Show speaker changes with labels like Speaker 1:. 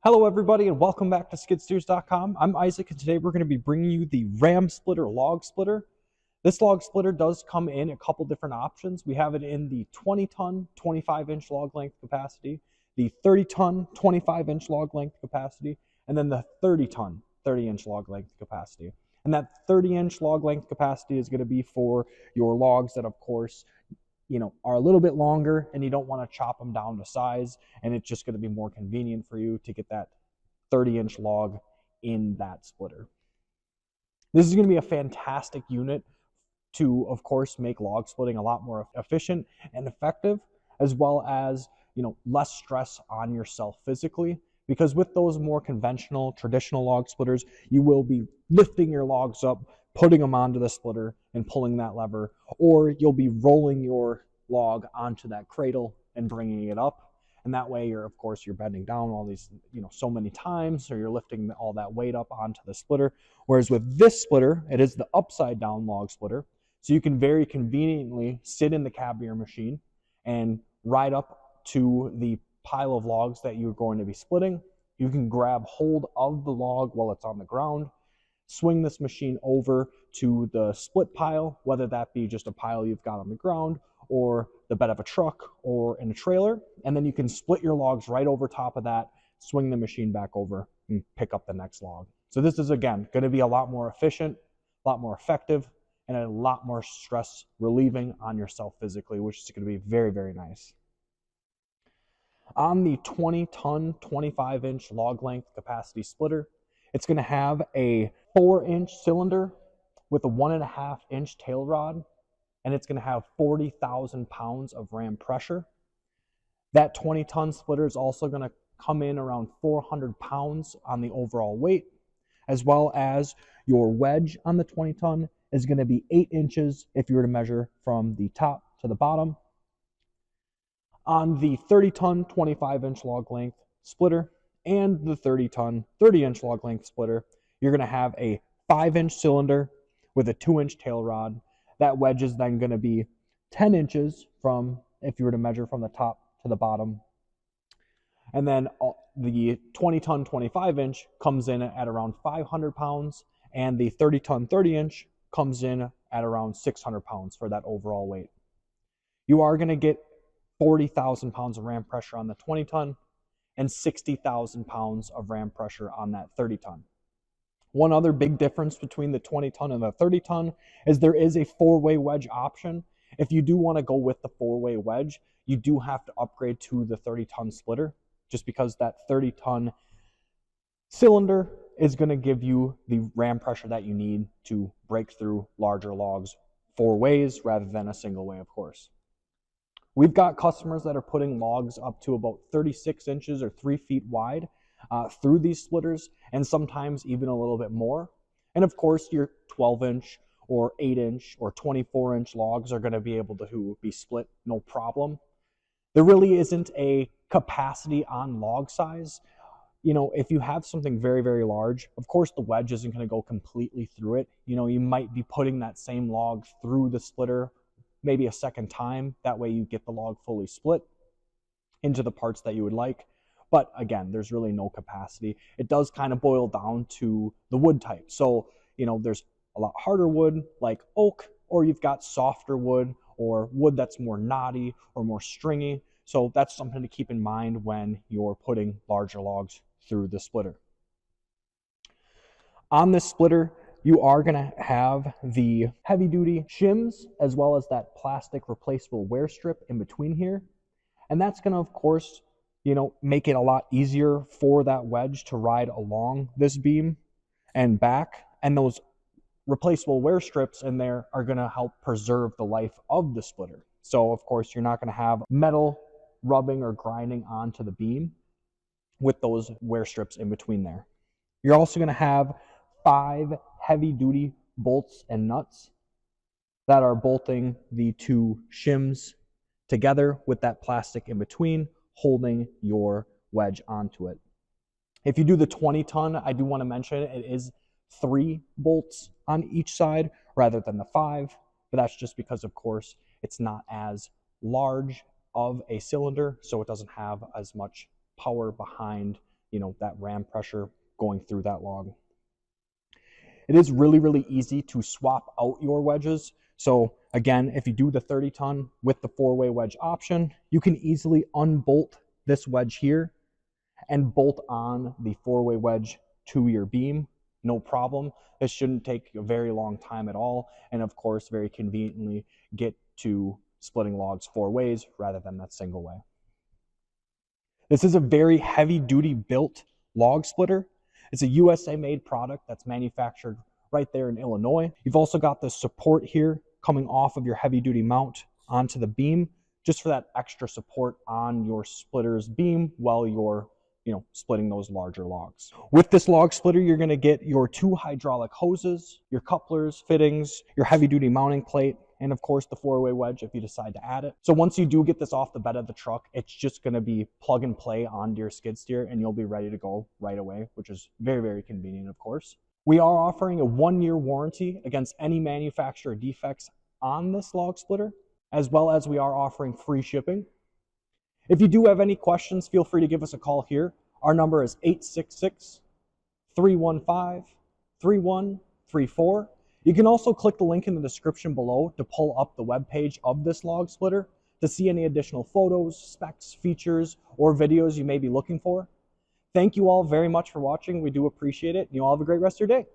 Speaker 1: Hello everybody and welcome back to skidsteers.com. I'm Isaac and today we're going to be bringing you the ram splitter log splitter. This log splitter does come in a couple different options. We have it in the 20-ton 25-inch log length capacity, the 30-ton 25-inch log length capacity, and then the 30-ton 30-inch log length capacity. And that 30-inch log length capacity is going to be for your logs that, of course, are a little bit longer and you don't want to chop them down to size, and it's just going to be more convenient for you to get that 30-inch log in that splitter. This is going to be a fantastic unit to, of course, make log splitting a lot more efficient and effective, as well as, less stress on yourself physically, because with those more conventional, traditional log splitters, you will be lifting your logs up, putting them onto the splitter and pulling that lever, or you'll be rolling your log onto that cradle and bringing it up. And that way you're bending down all these, so many times, or you're lifting all that weight up onto the splitter. Whereas with this splitter, it is the upside down log splitter. So you can very conveniently sit in the cab of your machine and ride up to the pile of logs that you're going to be splitting. You can grab hold of the log while it's on the ground, swing this machine over to the split pile, whether that be just a pile you've got on the ground or the bed of a truck or in a trailer, and then you can split your logs right over top of that, swing the machine back over and pick up the next log. So this is, again, going to be a lot more efficient, a lot more effective, and a lot more stress relieving on yourself physically, which is going to be very, very nice. On the 20-ton 25-inch log length capacity splitter, it's going to have a 4-inch cylinder with a 1.5-inch tail rod, and it's going to have 40,000 pounds of ram pressure. That 20-ton splitter is also going to come in around 400 pounds on the overall weight, as well as your wedge on the 20-ton is going to be 8 inches if you were to measure from the top to the bottom. On the 30-ton 25-inch log length splitter and the 30-ton 30-inch log length splitter, you're going to have a 5-inch cylinder with a 2-inch tail rod. That wedge is then going to be 10 inches from, if you were to measure from the top to the bottom. And then the 20-ton 25-inch comes in at around 500 pounds, and the 30-ton 30-inch comes in at around 600 pounds for that overall weight. You are going to get 40,000 pounds of ram pressure on the 20-ton and 60,000 pounds of ram pressure on that 30-ton. One other big difference between the 20-ton and the 30-ton is there is a 4-way wedge option. If you do want to go with the 4-way wedge, you do have to upgrade to the 30-ton splitter, just because that 30-ton cylinder is going to give you the ram pressure that you need to break through larger logs 4 ways rather than a single way, of course. We've got customers that are putting logs up to about 36 inches or 3 feet wide through these splitters, and sometimes even a little bit more. And of course, your 12-inch or 8-inch or 24-inch logs are going to be able to be split no problem. There really isn't a capacity on log size. If you have something very, very large, of course the wedge isn't going to go completely through it. You might be putting that same log through the splitter maybe a second time. That way you get the log fully split into the parts that you would like. But again, there's really no capacity. It does kind of boil down to the wood type. So, there's a lot harder wood like oak, or you've got softer wood or wood that's more knotty or more stringy. So that's something to keep in mind when you're putting larger logs through the splitter. On this splitter, you are going to have the heavy-duty shims as well as that plastic replaceable wear strip in between here. And that's going to, of course, make it a lot easier for that wedge to ride along this beam and back. And those replaceable wear strips in there are going to help preserve the life of the splitter. So, of course, you're not going to have metal rubbing or grinding onto the beam with those wear strips in between there. You're also going to have 5 heavy-duty bolts and nuts that are bolting the 2 shims together with that plastic in between, holding your wedge onto it. If you do the 20-ton, I do want to mention it is 3 bolts on each side rather than the 5, but that's just because, of course, it's not as large of a cylinder, so it doesn't have as much power behind that ram pressure going through that log. It is really, really easy to swap out your wedges. So again, if you do the 30-ton with the 4-way wedge option, you can easily unbolt this wedge here and bolt on the 4-way wedge to your beam. No problem. This shouldn't take a very long time at all. And of course, very conveniently get to splitting logs 4 ways rather than that single way. This is a very heavy duty built log splitter. It's a USA made product that's manufactured right there in Illinois. You've also got the support here coming off of your heavy duty mount onto the beam, just for that extra support on your splitter's beam while you're splitting those larger logs. With this log splitter, you're going to get your 2 hydraulic hoses, your couplers, fittings, your heavy duty mounting plate, and of course the 4-way wedge if you decide to add it. So once you do get this off the bed of the truck, it's just going to be plug and play onto your skid steer and you'll be ready to go right away, which is very, very convenient, of course. We are offering a 1-year warranty against any manufacturer defects on this log splitter, as well as we are offering free shipping. If you do have any questions, feel free to give us a call here. Our number is 866-315-3134. You can also click the link in the description below to pull up the webpage of this log splitter to see any additional photos, specs, features, or videos you may be looking for. Thank you all very much for watching. We do appreciate it. You all have a great rest of your day.